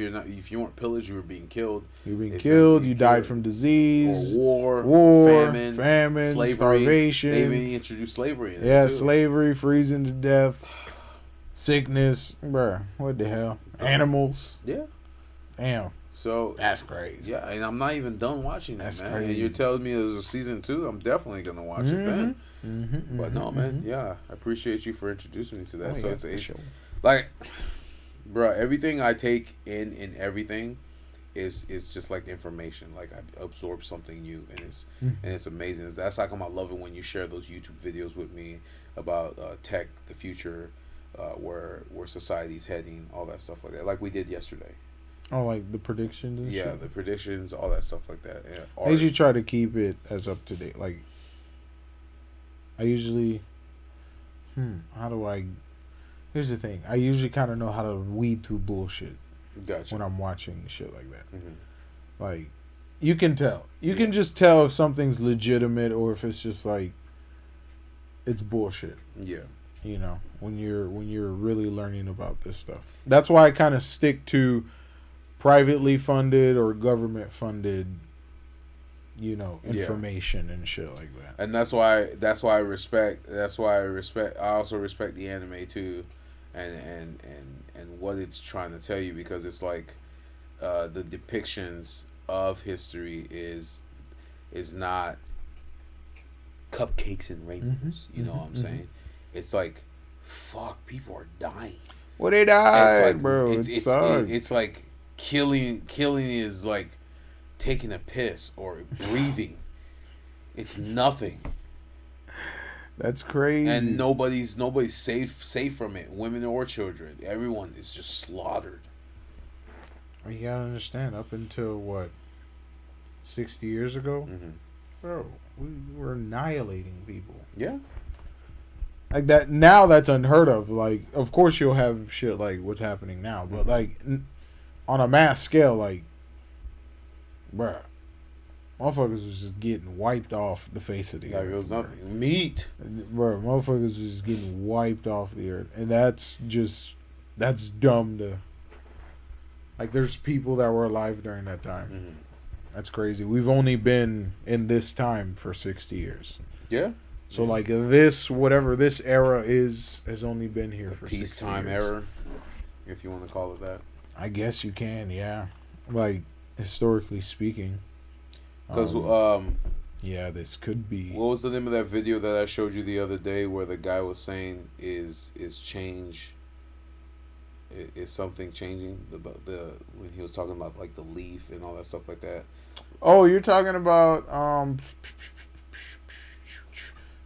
you weren't pillaged, you were being killed. You died from disease, or famine, slavery, starvation. They even introduced slavery in it too. Slavery, freezing to death, sickness, bruh. What the hell? Animals. Yeah. Damn. So that's crazy. Yeah, and I'm not even done watching that, man. Crazy. And you're telling me there's a season 2. I'm definitely gonna watch it then. But no, man. Yeah, I appreciate you for introducing me to that. It's like, bro, everything I take in everything is just like information. Like I absorb something new, and it's amazing. That's how come I love it when you share those YouTube videos with me about tech, the future, where society's heading, all that stuff like that. Like we did yesterday. Oh, like the predictions and shit? The predictions, all that stuff like that. Yeah. I usually try to keep it as up to date. Like, I usually, here's the thing. I usually kind of know how to weed through bullshit. Gotcha. When I'm watching shit like that. Like, you can tell. You can just tell if something's legitimate or if it's just like, it's bullshit. Yeah. You know, when you're really learning about this stuff. That's why I kind of stick to privately funded or government funded, information and shit like that. And that's why I respect. I also respect the anime too, and what it's trying to tell you, because it's like, the depictions of history is not cupcakes and rainbows. You know what I'm saying? It's like, fuck, people are dying. Well, they die, like, bro. It's like killing is like taking a piss or breathing. It's nothing. That's crazy. And nobody's safe from it. Women or children. Everyone is just slaughtered. You gotta understand, up until what, 60 years ago, bro, we were annihilating people. Yeah. Like that now, that's unheard of. Like, of course you'll have shit like what's happening now, but like on a mass scale, like, bruh, motherfuckers was just getting wiped off the face of the earth. Like it was nothing. Meat. Bro, motherfuckers was just getting wiped off the earth. And that's dumb to... Like, there's people that were alive during that time. That's crazy. We've only been in this time for 60 years. Yeah. So, like, whatever this era is, has only been here for 60 years. Peacetime era, if you want to call it that. I guess you can, yeah. Like, historically speaking. Because, yeah, this could be... What was the name of that video that I showed you the other day where the guy was saying is change... Is something changing? When he was talking about, like, the leaf and all that stuff like that. Oh, you're talking about...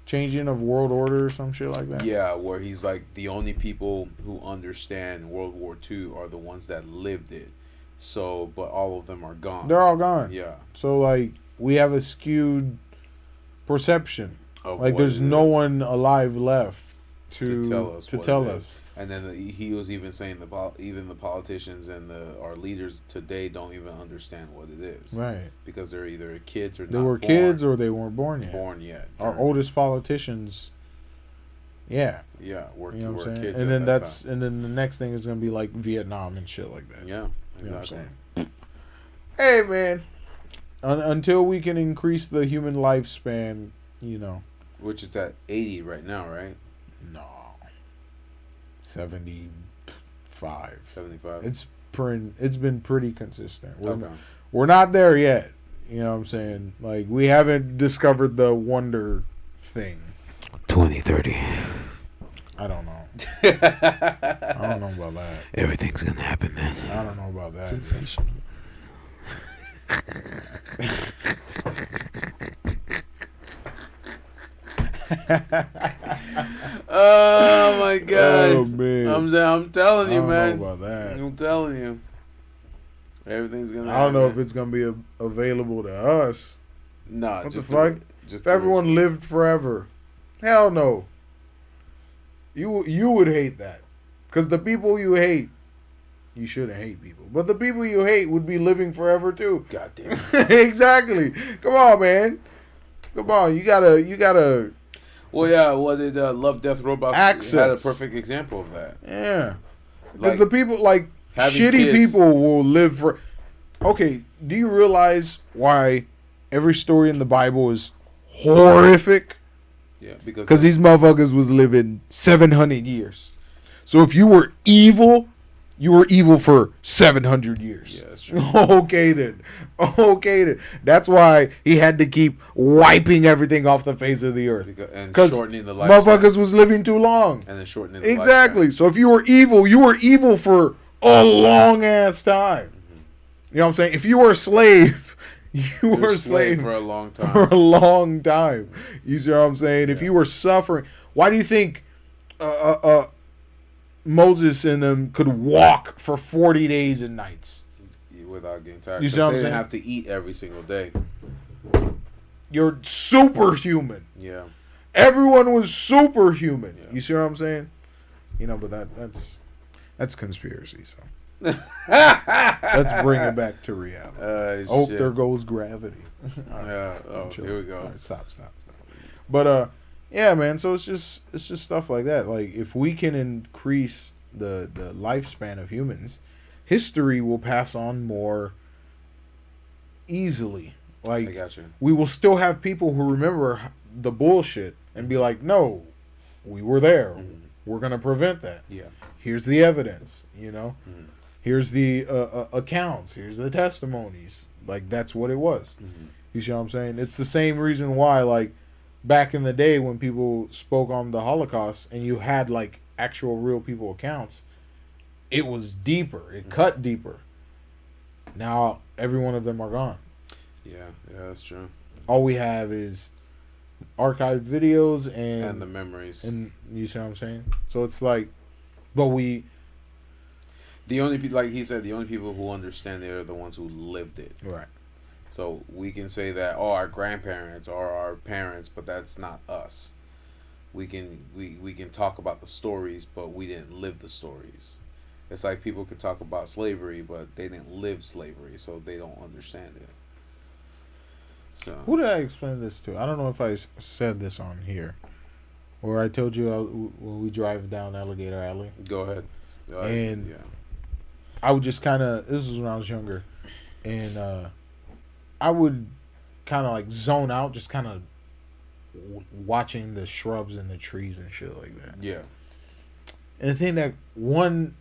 changing of world order or some shit like that? Yeah, where he's like, the only people who understand World War II are the ones that lived it. So, but all of them are gone. They're all gone. Yeah. So, like, we have a skewed perception. Like, there's no one alive left to tell us. And then he was even saying even the politicians and our leaders today don't even understand what it is. Right. Because they're either kids or they were kids or they weren't born yet. Our oldest politicians, yeah. Yeah, we're kids. And then and then the next thing is gonna be like Vietnam and shit like that. Yeah, exactly. You know what I'm saying? Hey man, until we can increase the human lifespan, which is at 80 right now, right? No, 75. 75. It's been pretty consistent. We're not there yet. You know what I'm saying? Like, we haven't discovered the wonder thing. 2030. I don't know. I don't know about that. Everything's gonna happen then. I don't know about that. Sensational. Oh my god! Oh man! I'm telling you, man. I don't know about that. I'm telling you. Everything's gonna. I don't know if it's gonna be available to us. Nah, what the fuck? Just if everyone lived forever. Hell no. You would hate that, because the people you hate, you shouldn't hate people, but the people you hate would be living forever too. God damn. Exactly. Come on, man. Come on. You gotta. Well, yeah. What did Love, Death, Robots had a perfect example of that? Yeah. Because the people shitty kids. People will live for. Okay. Do you realize why every story in the Bible is horrific? Yeah, because these motherfuckers was living 700 years. So if you were evil for 700 years. Yeah, that's true. Okay then. That's why he had to keep wiping everything off the face of the earth. Because shortening the life. Motherfuckers was living too long. And then shortening the Exactly. lifespan. So if you were evil for a long ass time. Mm-hmm. You know what I'm saying? If you were a slave, you were a slave for a long time. For a long time. You see what I'm saying? Yeah. If you were suffering, why do you think Moses and them could walk for 40 days and nights without getting tired? You see what I'm saying? They didn't have to eat every single day. You're superhuman. Yeah. Everyone was superhuman. Yeah. You see what I'm saying? But that's conspiracy. So. Let's bring it back to reality. Shit. There goes gravity. Right. Here we go. All right, stop. But yeah, man. So it's just stuff like that. Like, if we can increase the lifespan of humans, history will pass on more easily. Like, I got you. We will still have people who remember the bullshit and be like, no, we were there. Mm-hmm. We're gonna prevent that. Yeah. Here's the evidence. Mm-hmm. Here's the accounts. Here's the testimonies. Like, that's what it was. Mm-hmm. You see what I'm saying? It's the same reason why, like, back in the day when people spoke on the Holocaust and you had, like, actual real people accounts, it was deeper. It cut deeper. Now, every one of them are gone. Yeah, that's true. All we have is archived videos and the memories. And you see what I'm saying? So it's like, but we... The only people, like he said, the only people who understand it are the ones who lived it. Right. So we can say that, our grandparents or our parents, but that's not us. We can talk about the stories, but we didn't live the stories. It's like people could talk about slavery, but they didn't live slavery, so they don't understand it. So who did I explain this to? I don't know if I said this on here, or I told you when we drive down Alligator Alley. Go ahead. And yeah. I would just kind of, this was when I was younger, and I would kind of like zone out, just kind of watching the shrubs and the trees and shit like that. Yeah. And one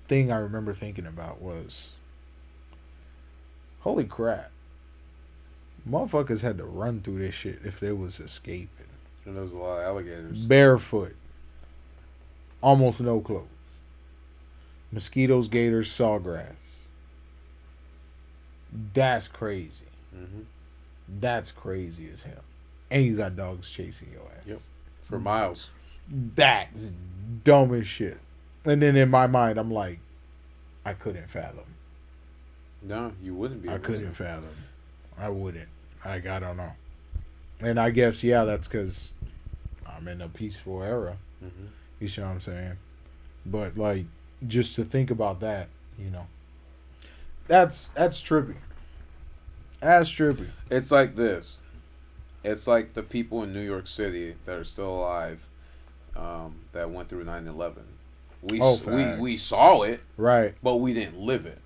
thing I remember thinking about was, holy crap, motherfuckers had to run through this shit if they was escaping. And there was a lot of alligators. Barefoot. Almost no clothes. Mosquitoes, gators, sawgrass. That's crazy. Mm-hmm. That's crazy as hell. And you got dogs chasing your ass. Yep. For miles. That's dumb as shit. And then in my mind, I'm like, I couldn't fathom. No, you wouldn't be. I couldn't fathom. I wouldn't. I don't know. And I guess, yeah, that's because I'm in a peaceful era. Mm-hmm. You see what I'm saying? But, like, just to think about that, that's trippy. That's trippy. It's like this. It's like the people in New York City that are still alive, that went through 9/11. We saw it, right? but we didn't live it.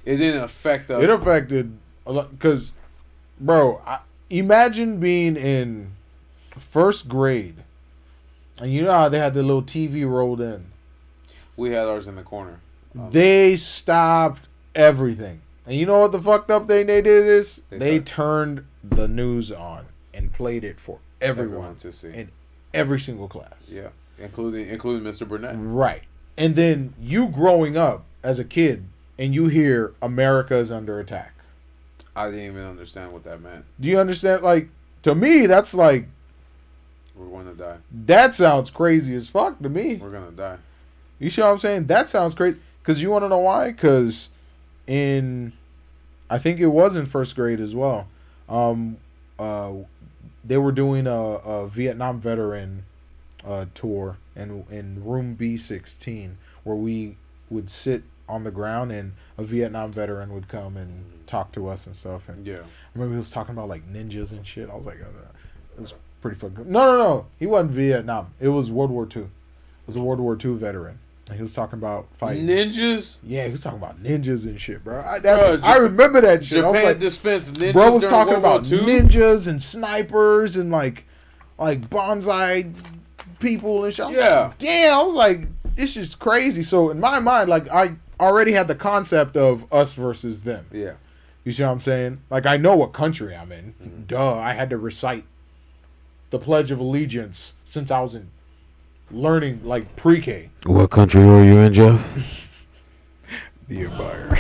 It didn't affect us. It affected a lot because, bro, imagine being in first grade, and you know how they had the little TV rolled in. We had ours in the corner. They stopped everything, and you know what the fucked up thing they did is they turned the news on and played it for everyone to see in every single class. Yeah, including Mr. Burnett. Right, and then you growing up as a kid, and you hear America is under attack. I didn't even understand what that meant. Do you understand? Like, to me, that's like we're gonna die. That sounds crazy as fuck to me. We're gonna die. You see what I'm saying? That sounds crazy. Because you want to know why? Because I think it was in first grade as well. They were doing a Vietnam veteran tour in room B16, where we would sit on the ground and a Vietnam veteran would come and talk to us and stuff. And yeah, I remember he was talking about like ninjas and shit. I was like, it was pretty fucking good. No. He wasn't Vietnam. It was World War II. It was a World War II veteran. And he was talking about fighting ninjas. Yeah, he was talking about ninjas and shit, bro. I remember that shit. Japan like, dispensed ninjas. Bro was talking about ninjas and snipers and like bonsai people and shit. Yeah. Like, damn, I was like, this is crazy. So in my mind, like I already had the concept of us versus them. Yeah. You see what I'm saying? Like I know what country I'm in. Mm-hmm. Duh, I had to recite the Pledge of Allegiance since I was in learning like pre-K. What country were you in, Jeff? The Empire.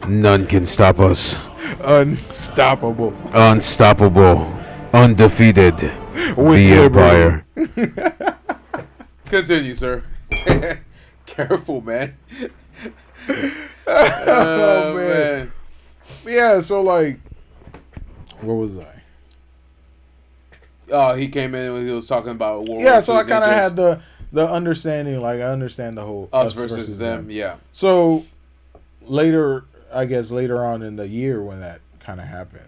None can stop us. Unstoppable. Undefeated. With the Empire. Continue, sir. Careful, man. Oh, man. Yeah, so like, where was I? He came in and he was talking about World War Yeah, so I kind of had the understanding, like I understand the whole us versus them. Yeah. So later on in the year when that kind of happened,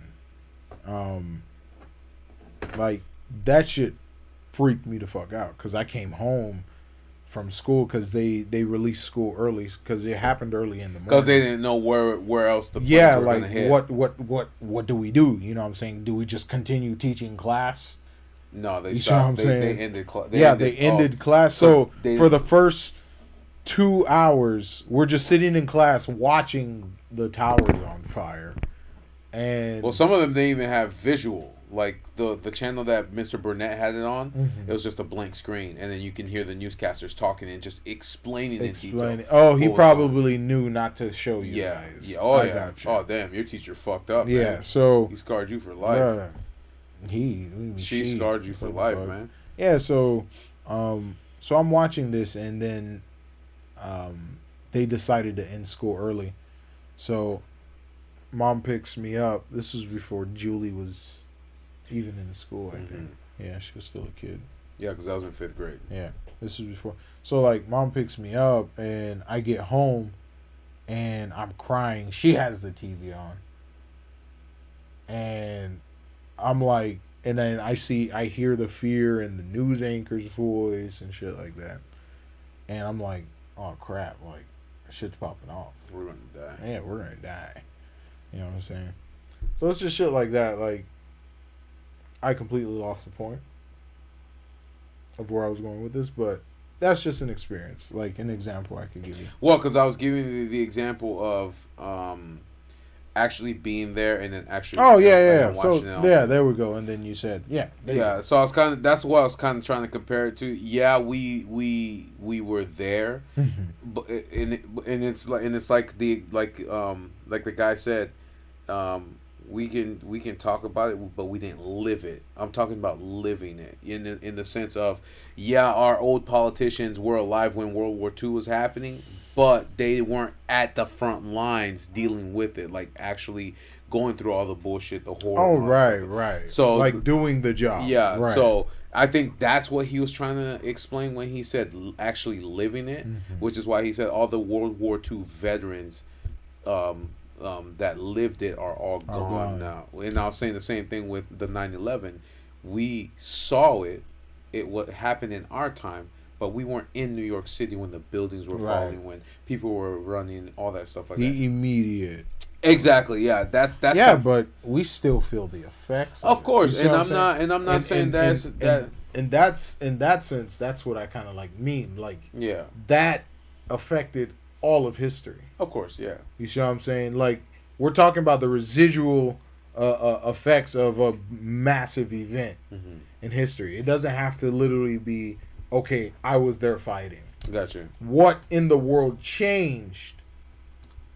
like that shit freaked me the fuck out because I came home from school because they released school early because it happened early in the morning because they didn't know where else the planes were gonna hit. What do we do? You know what I'm saying? Do we just continue teaching class? No, they stopped. They ended class. They ended class. So for the first 2 hours, we're just sitting in class watching the towers on fire. And well, some of them didn't even have visual. Like the channel that Mr. Burnett had it on, it was just a blank screen, and then you can hear the newscasters talking and just explaining in detail. Oh, he probably knew not to show you guys. Yeah. Oh, yeah. Gotcha. Oh, damn, your teacher fucked up. Yeah. Man. So he scarred you for life. She scarred you for life, man. Yeah. So I'm watching this, and then they decided to end school early. So mom picks me up. This was before Julie was even in school, I think. Yeah, she was still a kid. Yeah, because I was in 5th grade. Yeah, this was before. So, like, mom picks me up, and I get home, and I'm crying. She has the TV on. And I'm like, and then I hear the fear in the news anchor's voice and shit like that. And I'm like, oh, crap. Like, shit's popping off. We're going to die. Yeah, we're going to die. You know what I'm saying? So, it's just shit like that. Like, I completely lost the point of where I was going with this, but that's just an experience, like an example I could give you. Well, because I was giving you the example of actually being there and then actually. Oh yeah. So there we go. And then you said yeah. So I was that's what I was kind of trying to compare it to. Yeah, we were there, but it's like the guy said. We can talk about it, but we didn't live it. I'm talking about living it in the sense of, yeah, our old politicians were alive when World War II was happening, but they weren't at the front lines dealing with it, like actually going through all the bullshit, the horror. Oh, right. So like doing the job. Yeah. Right. So I think that's what he was trying to explain when he said actually living it, which is why he said all the World War II veterans. That lived it are all gone now. And I was saying the same thing with the 9/11. We saw it what happened in our time, but we weren't in New York City when the buildings were falling, when people were running, all that stuff like that. The immediate. Exactly. Yeah. That's. Yeah, but we still feel the effects. Of course, and I'm not saying that. And that's in that sense. That's what I kind of like mean. Like, yeah, that affected all of history. Of course, yeah. You see what I'm saying? Like, we're talking about the residual effects of a massive event in history. It doesn't have to literally be, okay, I was there fighting. Gotcha. What in the world changed?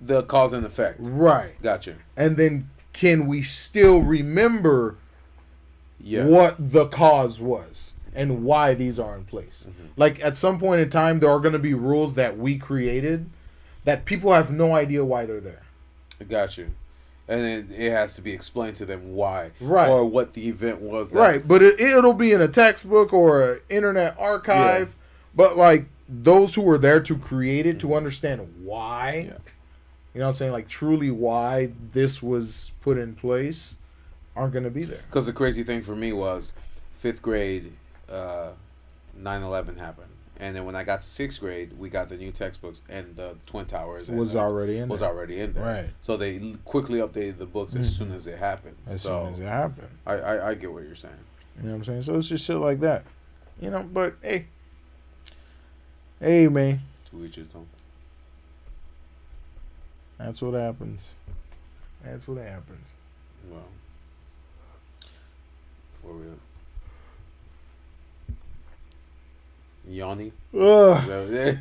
The cause and effect. Right. Gotcha. And then can we still remember what the cause was and why these are in place? Like, at some point in time, there are going to be rules that we created that people have no idea why they're there. Got you. And it has to be explained to them why. Right. Or what the event was. Right. But it'll be in a textbook or an internet archive. Yeah. But, like, those who were there to create it, to understand why, you know what I'm saying? Like, truly why this was put in place, aren't going to be there. Because the crazy thing for me was 5th grade, 9/11 happened. And then when I got to 6th grade, we got the new textbooks, and the Twin Towers was already in there. Right. So they quickly updated the books as soon as it happened. As soon as it happened. I get what you're saying. You know what I'm saying? So it's just shit like that. You know, but hey, man. To each his own. That's what happens. That's what happens. Well, where we at? Yawning. Damn,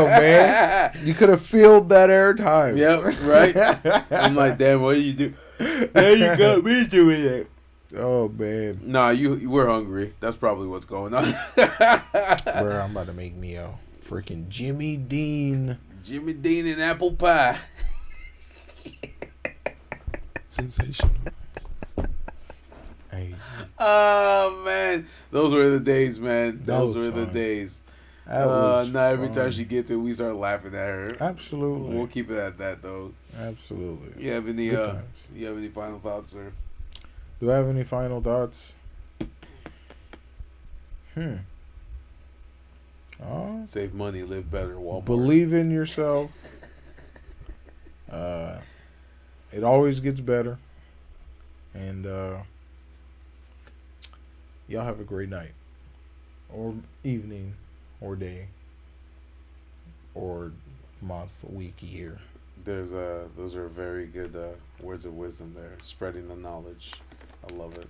man. You could have filled that airtime. Yep, right? I'm like, damn, what do you do? There you got me doing it. Oh, man. Nah, we're hungry. That's probably what's going on. Bro, I'm about to make me a freaking Jimmy Dean and apple pie. Sensational. Hey. Oh, man. Those were the days, man. Those were the days. Now every time she gets it, we start laughing at her. Absolutely. We'll keep it at that, though. Absolutely. You have any final thoughts, sir? Do I have any final thoughts? Save money, live better, Walmart. Believe in yourself. It always gets better. And y'all have a great night. Or evening. Or day. Or month, week, year. Those are very good words of wisdom there. Spreading the knowledge. I love it.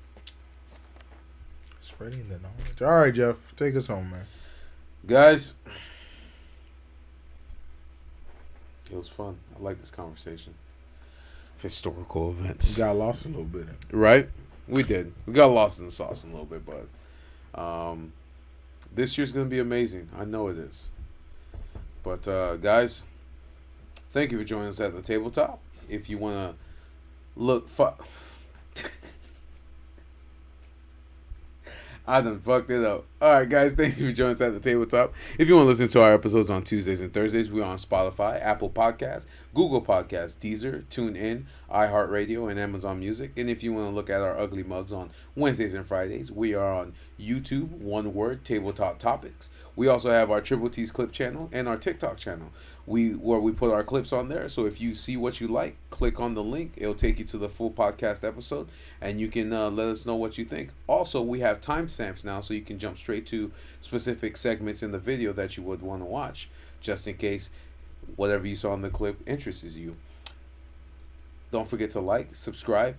Spreading the knowledge. All right, Jeff. Take us home, man. Guys, it was fun. I like this conversation. Historical events. We got lost a little bit. Right? We did. We got lost in the sauce a little bit, but this year's going to be amazing. I know it is. But, guys, thank you for joining us at the tabletop. If you want to look... I done fucked it up. Alright, guys, thank you for joining us at the tabletop. If you want to listen to our episodes on Tuesdays and Thursdays, we're on Spotify, Apple Podcasts, Google Podcasts, Deezer, TuneIn, iHeartRadio, and Amazon Music. And if you want to look at our ugly mugs on Wednesdays and Fridays, we are on YouTube, one word, Tabletop Topics. We also have our Triple T's Clip channel and our TikTok channel, where we put our clips on there. So if you see what you like, click on the link. It'll take you to the full podcast episode, and you can let us know what you think. Also, we have timestamps now, so you can jump straight to specific segments in the video that you would want to watch, just in case whatever you saw in the clip interests you. Don't forget to like, subscribe,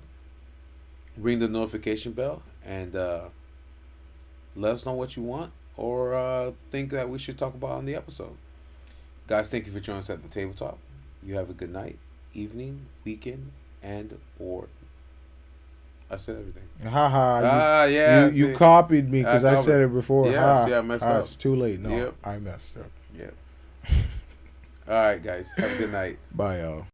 ring the notification bell, and let us know what you want or think that we should talk about on the episode. Guys, thank you for joining us at the tabletop. You have a good night, evening, weekend, and or I said everything. Yeah. You copied me because I said it before. Yes, I messed up. It's too late. No, I messed up. Yep. All right, guys. Have a good night. Bye, y'all.